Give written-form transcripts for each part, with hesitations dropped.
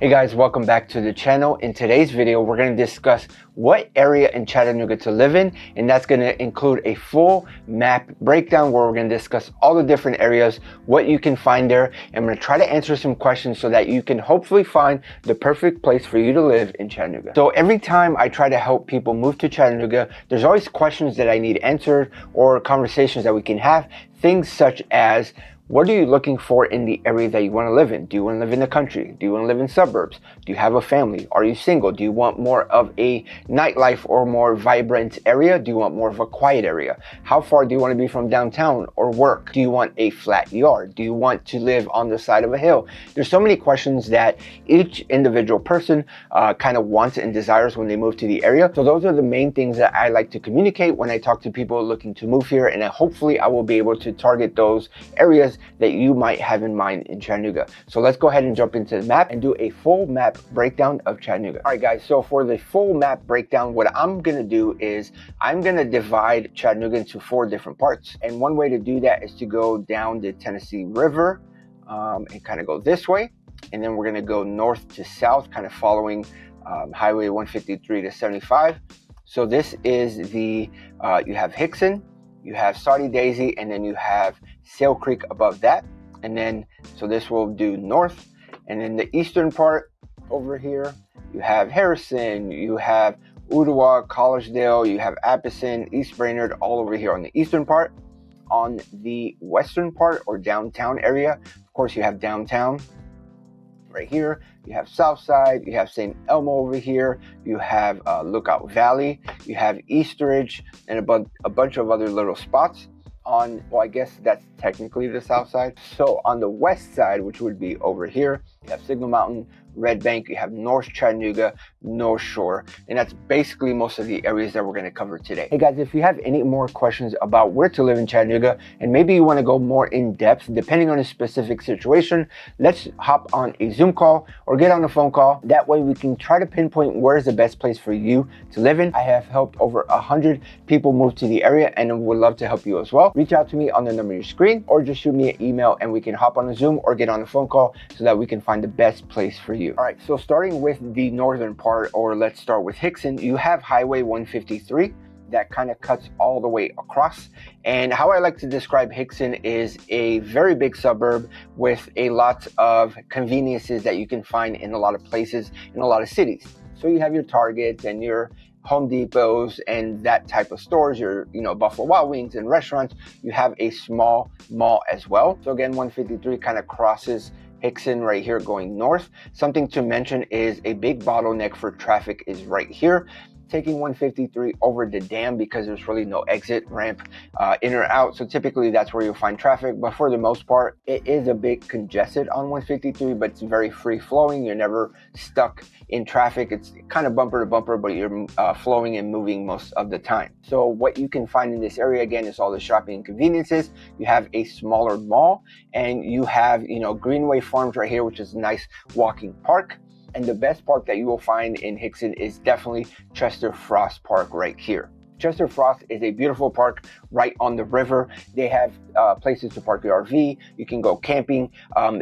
Hey guys, welcome back to the channel. In today's video, we're going to discuss what area in Chattanooga to live in, and that's going to include a full map breakdown where we're going to discuss all the different areas, what you can find there, and I'm going to try to answer some questions so that you can hopefully find the perfect place for you to live in Chattanooga. So every time I try to help people move to Chattanooga, there's always questions that I need answered or conversations that we can have, things such as, what are you looking for in the area that you want to live in? Do you want to live in the country? Do you want to live in suburbs? Do you have a family? Are you single? Do you want more of a nightlife or more vibrant area? Do you want more of a quiet area? How far do you want to be from downtown or work? Do you want a flat yard? Do you want to live on the side of a hill? There's so many questions that each individual person kind of wants and desires when they move to the area. So those are the main things that I like to communicate when I talk to people looking to move here, and hopefully I will be able to target those areas that you might have in mind in Chattanooga. So let's go ahead and jump into the map and do a full map breakdown of Chattanooga. All right guys, so for the full map breakdown, what I'm gonna do is I'm gonna divide Chattanooga into 4 different parts. And one way to do that is to go down the Tennessee River and kind of go this way. And then we're gonna go north to south, kind of following Highway 153 to 75. So this is the, you have Hickson, you have Soddy Daisy, and then you have Sail Creek above that. And then, so this will do north. And then the eastern part over here, you have Harrison, you have Ottawa, Collegedale, you have Appleton, East Brainerd, all over here on the eastern part. On the western part or downtown area, of course, you have downtown right here. You have Southside, you have St. Elmo over here, you have Lookout Valley, you have Eastridge, and a bunch of other little spots on, well, I guess that's technically the south side. So on the west side, which would be over here, you have Signal Mountain, Red Bank, you have North Chattanooga, North Shore, and that's basically most of the areas that we're going to cover today. Hey guys, if you have any more questions about where to live in Chattanooga, and maybe you want to go more in depth depending on a specific situation, let's hop on a Zoom call or get on a phone call. That way we can try to pinpoint where is the best place for you to live in. I have helped over 100 people move to the area and would love to help you as well. Reach out to me on the number on your screen or just shoot me an email and we can hop on a Zoom or get on a phone call so that we can find the best place for you. All right, so starting with the northern part, or let's start with Hickson, you have Highway 153 that kind of cuts all the way across. And how I like to describe Hickson is a very big suburb with a lot of conveniences that you can find in a lot of places, in a lot of cities. So you have your Targets and your Home Depots and that type of stores, your Buffalo Wild Wings and restaurants. You have a small mall as well. So again, 153 kind of crosses Hickson right here going north. Something to mention is a big bottleneck for traffic is right here, taking 153 over the dam because there's really no exit ramp in or out. So typically that's where you'll find traffic. But for the most part, it is a bit congested on 153, but it's very free flowing. You're never stuck in traffic. It's kind of bumper to bumper, but you're flowing and moving most of the time. So what you can find in this area again is all the shopping and conveniences. You have a smaller mall and you have, Greenway Farms right here, which is a nice walking park. And the best park that you will find in Hickson is definitely Chester Frost Park right here. Chester Frost is a beautiful park right on the river. They have places to park your RV. You can go camping.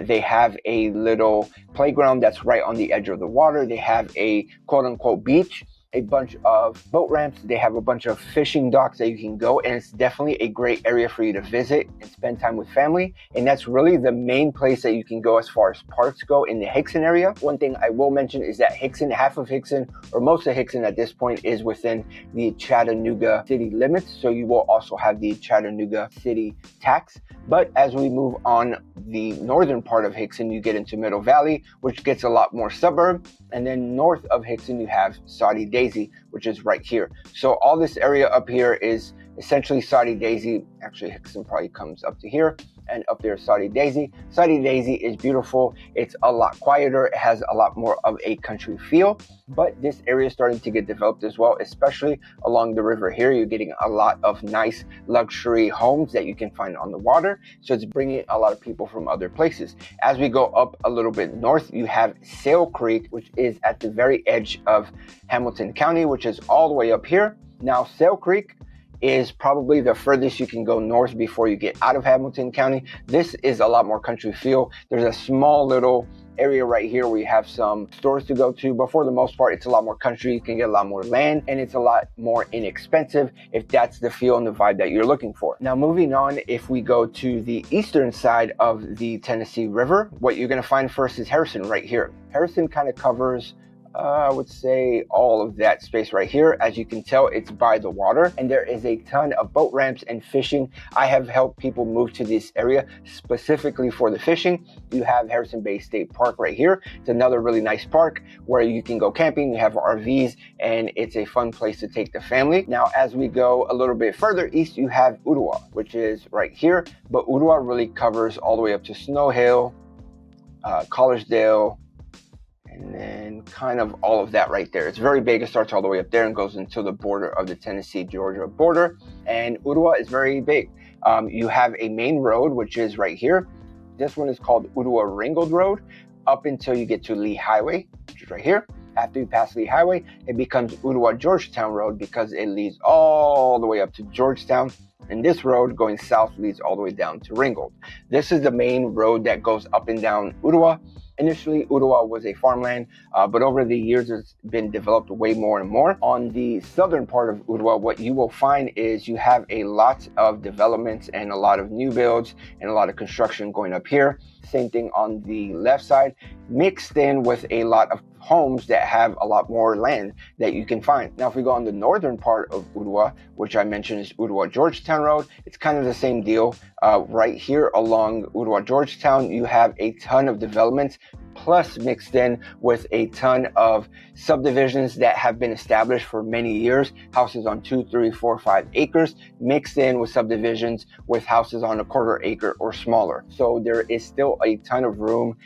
They have a little playground that's right on the edge of the water. They have a quote unquote beach, a bunch of boat ramps. They have a bunch of fishing docks that you can go, and it's definitely a great area for you to visit and spend time with family. And that's really the main place that you can go as far as parks go in the Hickson area. One thing I will mention is that Hickson, half of Hickson, or most of Hickson at this point, is within the Chattanooga city limits. So you will also have the Chattanooga city tax. But as we move on the northern part of Hickson, you get into Middle Valley, which gets a lot more suburb. And then north of Hickson, you have Soddy Daisy, which is right here. So all this area up here is essentially Soddy Daisy. Actually, Hickson probably comes up to here, and up there is Soddy Daisy. Soddy Daisy is beautiful. It's a lot quieter. It has a lot more of a country feel, but this area is starting to get developed as well, especially along the river here. You're getting a lot of nice luxury homes that you can find on the water. So it's bringing a lot of people from other places. As we go up a little bit north, you have Sail Creek, which is at the very edge of Hamilton County, which is all the way up here. Now, Sail Creek is probably the furthest you can go north before you get out of Hamilton County. This is a lot more country feel. There's a small little area right here where you have some stores to go to, but for the most part, it's a lot more country. You can get a lot more land, and it's a lot more inexpensive if that's the feel and the vibe that you're looking for. Now, moving on, if we go to the eastern side of the Tennessee River, what you're going to find first is Harrison right here. Harrison kind of covers I would say all of that space right here. As you can tell, it's by the water, and there is a ton of boat ramps and fishing. I have helped people move to this area specifically for the fishing. You have Harrison Bay State Park right here. It's another really nice park where you can go camping. You have RVs, and it's a fun place to take the family. Now, as we go a little bit further east, you have Ottawa, which is right here, but Ottawa really covers all the way up to Snow Hill, Collegedale, and then kind of all of that right there. It's very big. It starts all the way up there and goes into the border of the Tennessee-Georgia border. And Ottawa is very big. You have a main road, which is right here. This one is called Ottawa-Ringgold Road, up until you get to Lee Highway, which is right here. After you pass Lee Highway, it becomes Ottawa-Georgetown Road because it leads all the way up to Georgetown. And this road going south leads all the way down to Ringgold. This is the main road that goes up and down Ottawa. Initially, Ottawa was a farmland, but over the years, it's been developed way more and more. On the southern part of Ottawa, what you will find is you have a lot of developments and a lot of new builds and a lot of construction going up here. Same thing on the left side, mixed in with a lot of homes that have a lot more land that you can find. Now, if we go on the northern part of Ottawa, which I mentioned is Ottawa-Georgetown Road, it's kind of the same deal. Right here along Ottawa-Georgetown, you have a ton of developments, plus mixed in with a ton of subdivisions that have been established for many years, houses on 2, 3, 4, 5 acres, mixed in with subdivisions with houses on a quarter acre or smaller. So there is still a ton of room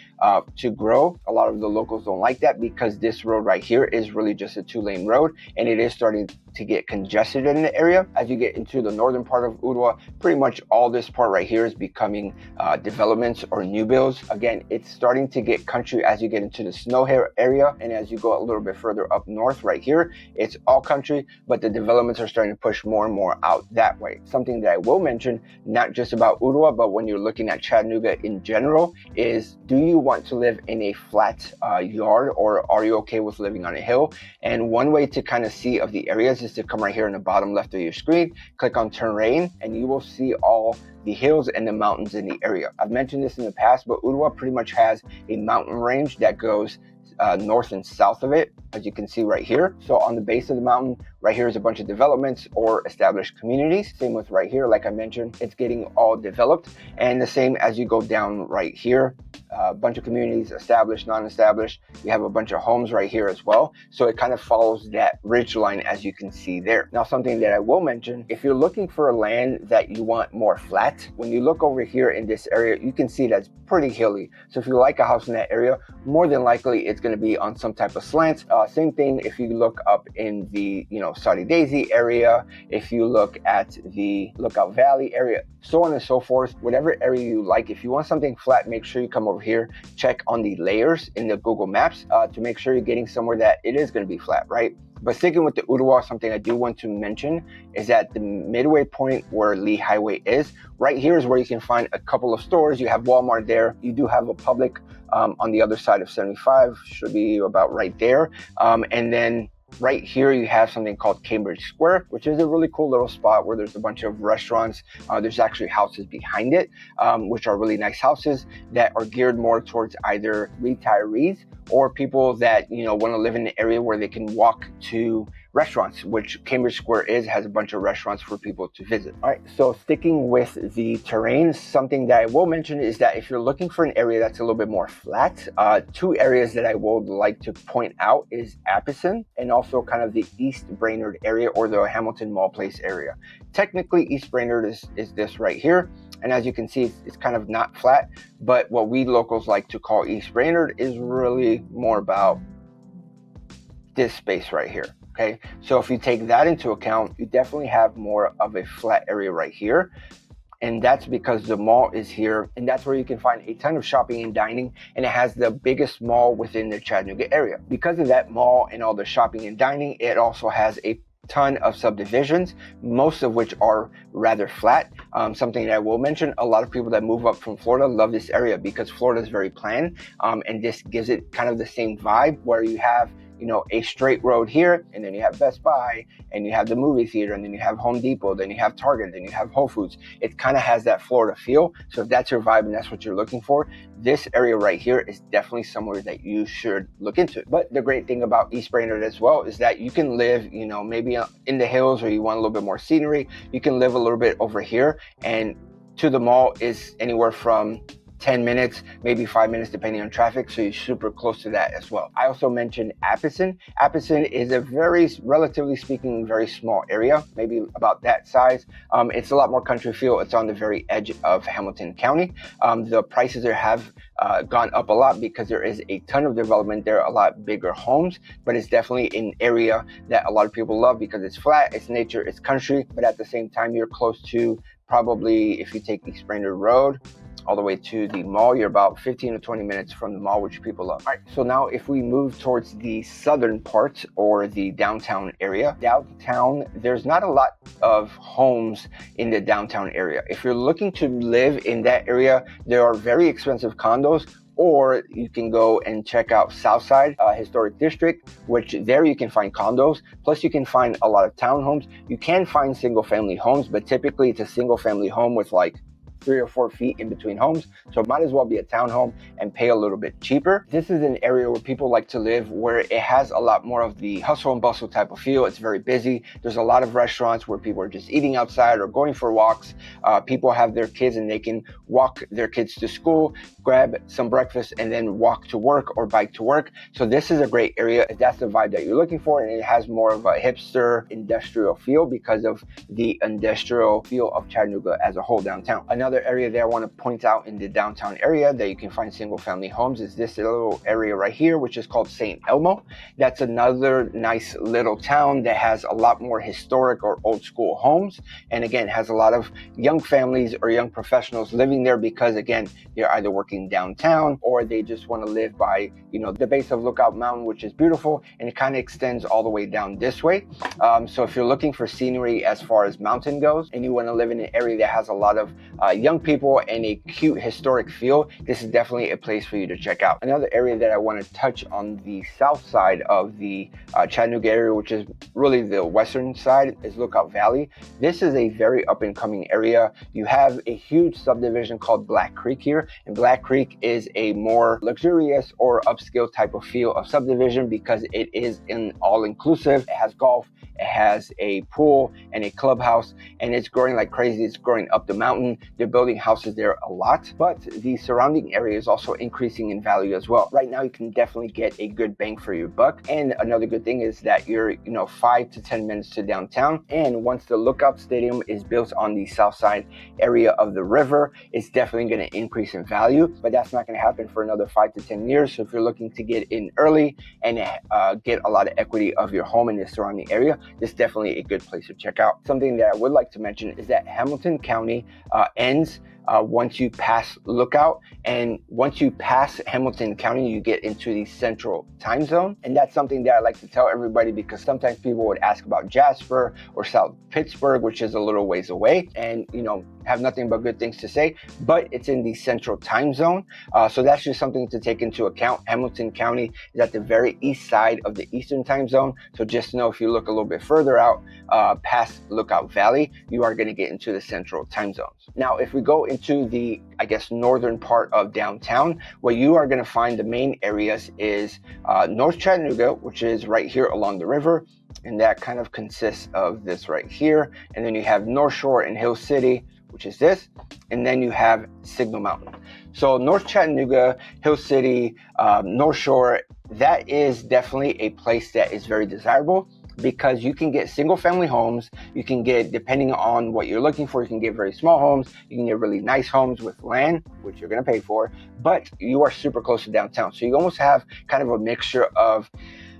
to grow. A lot of the locals don't like that because this road right here is really just a 2-lane road, and it is starting to get congested in the area. As you get into the northern part of Ottawa, pretty much all this part right here is becoming developments or new builds. Again, it's starting to get country as you get into the Snow Hill area, and as you go a little bit further up north right here, it's all country, but the developments are starting to push more and more out that way. Something that I will mention, not just about Ottawa, but when you're looking at Chattanooga in general, is do you want to live in a flat yard, or are you okay with living on a hill? And one way to kind of see of the areas is to come right here in the bottom left of your screen, click on terrain, and you will see all the hills and the mountains in the area. I've mentioned this in the past, but Ottawa pretty much has a mountain range that goes north and south of it, as you can see right here. So on the base of the mountain, right here is a bunch of developments or established communities. Same with right here, like I mentioned, it's getting all developed. And the same as you go down right here, a bunch of communities, established, non-established. You have a bunch of homes right here as well. So it kind of follows that ridge line as you can see there. Now, something that I will mention, if you're looking for a land that you want more flat, when you look over here in this area, you can see that's pretty hilly. So if you like a house in that area, more than likely it's going to be on some type of slant. Same thing if you look up in the, Saudi Daisy area, if you look at the Lookout Valley area, so on and so forth, whatever area you like. If you want something flat, make sure you come over here, check on the layers in the Google Maps to make sure you're getting somewhere that it is going to be flat, right? But sticking with the Ottawa, something I do want to mention is that the midway point where Lee Highway is, right here is where you can find a couple of stores. You have Walmart there. You do have a Publix on the other side of 75, should be about right there. And then right here, you have something called Cambridge Square, which is a really cool little spot where there's a bunch of restaurants. There's actually houses behind it, which are really nice houses that are geared more towards either retirees or people that, want to live in an area where they can walk to restaurants, which Cambridge Square has a bunch of restaurants for people to visit. All right, so sticking with the terrain, something that I will mention is that if you're looking for an area that's a little bit more flat, 2 areas that I would like to point out is Appison and also kind of the East Brainerd area or the Hamilton Mall Place area. Technically, East Brainerd is this right here. And as you can see, it's kind of not flat, but what we locals like to call East Brainerd is really more about this space right here. Okay, so if you take that into account, you definitely have more of a flat area right here. And that's because the mall is here, and that's where you can find a ton of shopping and dining, and it has the biggest mall within the Chattanooga area. Because of that mall and all the shopping and dining, it also has a ton of subdivisions, most of which are rather flat. Something that I will mention, a lot of people that move up from Florida love this area because Florida is very planned, and this gives it kind of the same vibe where you have, you know, a straight road here, and then you have Best Buy, and you have the movie theater, and then you have Home Depot, then you have Target, then you have Whole Foods. It kind of has that Florida feel. So if that's your vibe and that's what you're looking for, this area right here is definitely somewhere that you should look into. But the great thing about East Brainerd as well is that you can live, you know, maybe in the hills, or you want a little bit more scenery, you can live a little bit over here, and to the mall is anywhere from 10 minutes, maybe 5 minutes, depending on traffic. So you're super close to that as well. I also mentioned Appleton. Appleton is a very, relatively speaking, very small area, maybe about that size. It's a lot more country feel. It's on the very edge of Hamilton County. The prices there have gone up a lot because there is a ton of development there, a lot bigger homes, but it's definitely an area that a lot of people love because it's flat, it's nature, it's country, but at the same time, you're close to, probably if you take East Brainerd Road all the way to the mall, you're about 15 to 20 minutes from the mall, which people love. All right, so now if we move towards the southern part, or the downtown area, downtown, there's not a lot of homes in the downtown area. If you're looking to live in that area, there are very expensive condos, or you can go and check out Southside Historic District, which there you can find condos, plus you can find a lot of townhomes. You can find single family homes, but typically it's a single family home with like 3 or 4 feet in between homes, so it might as well be a townhome and pay a little bit cheaper. This is an area where people like to live, where it has a lot more of the hustle and bustle type of feel. It's very busy. There's a lot of restaurants where people are just eating outside or going for walks. People have their kids and they can walk their kids to school, grab some breakfast, and then walk to work or bike to work. So this is a great area if that's the vibe that you're looking for, and it has more of a hipster industrial feel because of the industrial feel of Chattanooga as a whole downtown. Another area that I want to point out in the downtown area that you can find single family homes is this little area right here, which is called St. Elmo. That's another nice little town that has a lot more historic or old school homes, and again has a lot of young families or young professionals living there because again they're either working downtown or they just want to live by, you know, the base of Lookout Mountain, which is beautiful, and it kind of extends all the way down this way. So if you're looking for scenery as far as mountain goes and you want to live in an area that has a lot of young people and a cute historic feel, this is definitely a place for you to check out. Another area that I want to touch on the south side of the Chattanooga area, which is really the western side, is Lookout Valley. This is a very up and coming area. You have a huge subdivision called Black Creek here, and Black Creek is a more luxurious or upscale type of feel of subdivision because it is an all-inclusive. It has golf, it has a pool and a clubhouse, and it's growing like crazy. It's growing up the mountain. They're building houses there a lot, but the surrounding area is also increasing in value as well. Right now, you can definitely get a good bang for your buck. And another good thing is that you're, you know, 5 to 10 minutes to downtown. And once the Lookout Stadium is built on the south side area of the river, it's definitely going to increase in value, but that's not going to happen for another 5 to 10 years. So if you're looking to get in early and get a lot of equity of your home in the surrounding area, this is definitely a good place to check out. Something that I would like to mention is that Hamilton County ends once you pass Lookout, and once you pass Hamilton County, you get into the central time zone. And that's something that I like to tell everybody because sometimes people would ask about Jasper or South Pittsburgh, which is a little ways away, and you know, have nothing but good things to say, but it's in the central time zone. So that's just something to take into account. Hamilton County is at the very east side of the eastern time zone. So just know if you look a little bit further out past Lookout Valley, you are going to get into the central time zones. Now, if we go into the, I guess, northern part of downtown, where you are going to find the main areas is North Chattanooga, which is right here along the river. And that kind of consists of this right here. And then you have North Shore and Hill City, which is this. And then you have Signal Mountain. So North Chattanooga, Hill City, North Shore, that is definitely a place that is very desirable, because you can get single family homes. You can get, depending on what you're looking for, you can get very small homes. You can get really nice homes with land, which you're going to pay for, but you are super close to downtown. So you almost have kind of a mixture of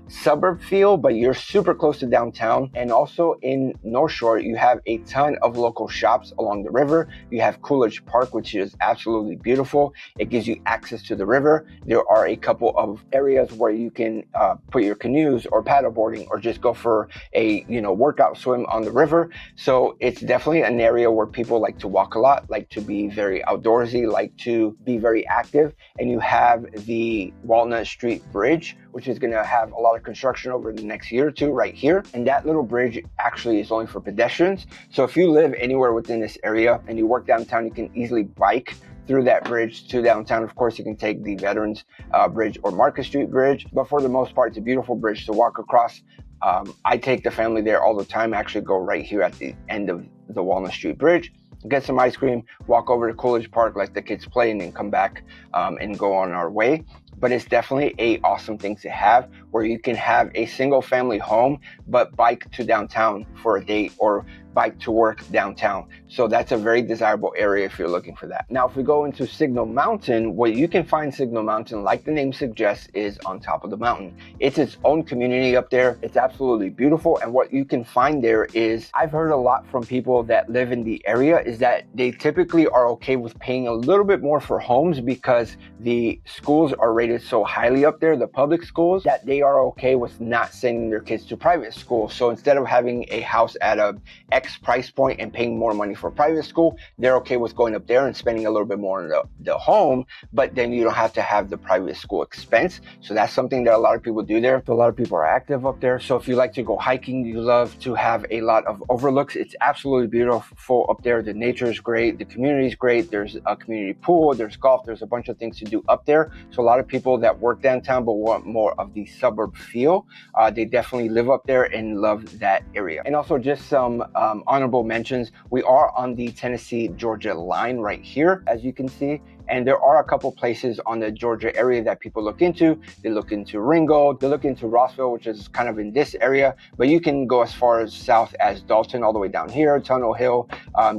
suburb feel, but you're super close to downtown. And also in North Shore, you have a ton of local shops along the river. You have Coolidge Park, which is absolutely beautiful. It gives you access to the river. There are a couple of areas where you can put your canoes or paddleboarding, or just go for a workout swim on the river. So it's definitely an area where people like to walk a lot, like to be very outdoorsy, like to be very active. And you have the Walnut Street Bridge, which is going to have a lot of construction over the next year or two right here. And that little bridge actually is only for pedestrians. So if you live anywhere within this area and you work downtown, you can easily bike through that bridge to downtown. Of course, you can take the Veterans Bridge or Market Street Bridge, but for the most part, it's a beautiful bridge to walk across. I take the family there all the time. I actually go right here at the end of the Walnut Street Bridge, get some ice cream, walk over to Coolidge Park, let the kids play, and then come back and go on our way. But it's definitely a awesome thing to have, where you can have a single family home, but bike to downtown for a date, or bike to work downtown. So that's a very desirable area if you're looking for that. Now, if we go into Signal Mountain, what you can find Signal Mountain, like the name suggests, is on top of the mountain. It's its own community up there. It's absolutely beautiful. And what you can find there is, I've heard a lot from people that live in the area, is that they typically are okay with paying a little bit more for homes, because the schools are rated so highly up there, the public schools, that they are okay with not sending their kids to private school. So instead of having a house at a X price point and paying more money for private school, they're okay with going up there and spending a little bit more on the home, but then you don't have to have the private school expense. So that's something that a lot of people do there. So a lot of people are active up there. So if you like to go hiking, you love to have a lot of overlooks, it's absolutely beautiful up there. The nature is great, the community is great. There's a community pool, there's golf, there's a bunch of things to do up there. So a lot of people that work downtown but want more of the suburb feel, they definitely live up there and love that area. And also just some honorable mentions. We are on the Tennessee-Georgia line right here, as you can see. And there are a couple places on the Georgia area that people look into. They look into Ringgold, they look into Rossville, which is kind of in this area, but you can go as far as south as Dalton, all the way down here, Tunnel Hill.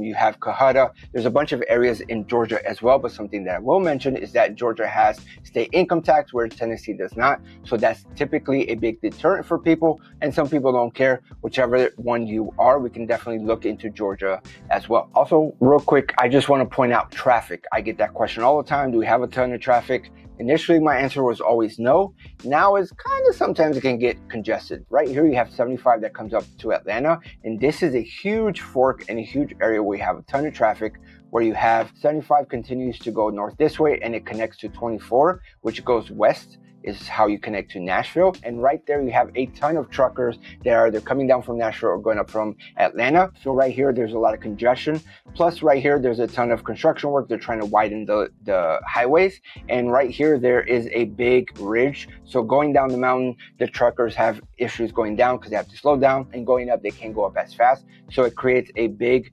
You have Cohutta. There's a bunch of areas in Georgia as well, but something that I will mention is that Georgia has state income tax, where Tennessee does not. So that's typically a big deterrent for people, and some people don't care. Whichever one you are, we can definitely look into Georgia as well. Also, real quick, I just want to point out traffic. I get that question all the time. Do we have a ton of traffic? Initially, my answer was always no. Now is kind of, sometimes it can get congested. Right here, you have 75 that comes up to Atlanta, and this is a huge fork and a huge area where you have a ton of traffic, where you have 75 continues to go north this way, and it connects to 24, which goes west, is how you connect to Nashville. And right there, you have a ton of truckers that are either coming down from Nashville or going up from Atlanta. So right here, there's a lot of congestion. Plus right here, there's a ton of construction work. They're trying to widen the highways. And right here, there is a big ridge. So going down the mountain, the truckers have issues going down because they have to slow down, and going up, they can't go up as fast. So it creates a big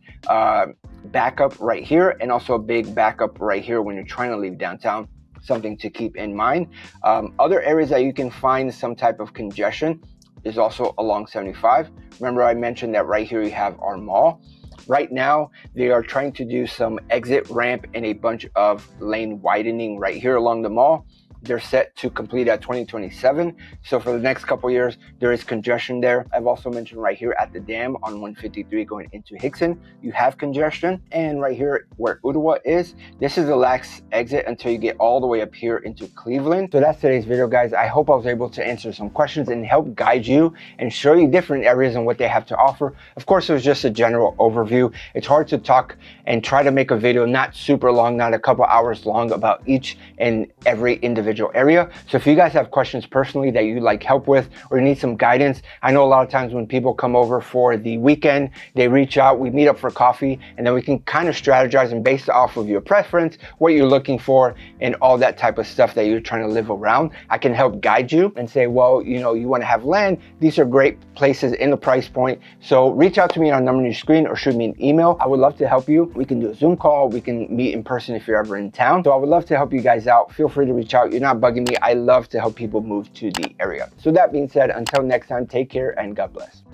backup right here, and also a big backup right here when you're trying to leave downtown. Something to keep in mind. Other areas that you can find some type of congestion is also along 75. Remember, I mentioned that right here you have our mall. Right now, they are trying to do some exit ramp and a bunch of lane widening right here along the mall. They're set to complete at 2027. So for the next couple years, there is congestion there. I've also mentioned right here at the dam on 153 going into Hickson, you have congestion. And right here where Ottawa is, this is the last exit until you get all the way up here into Cleveland. So that's today's video, guys. I hope I was able to answer some questions and help guide you and show you different areas and what they have to offer. Of course, it was just a general overview. It's hard to talk and try to make a video not super long, not a couple hours long, about each and every individual area. So if you guys have questions personally that you'd like help with, or you need some guidance, I know a lot of times when people come over for the weekend, they reach out, we meet up for coffee, and then we can kind of strategize and based off of your preference, what you're looking for, and all that type of stuff that you're trying to live around. I can help guide you and say, well, you know, you want to have land, these are great places in the price point. So reach out to me on the number on your screen, or shoot me an email. I would love to help you. We can do a Zoom call, we can meet in person if you're ever in town. So I would love to help you guys out. Feel free to reach out. You're not bugging me. I love to help people move to the area. So that being said, until next time, take care and God bless.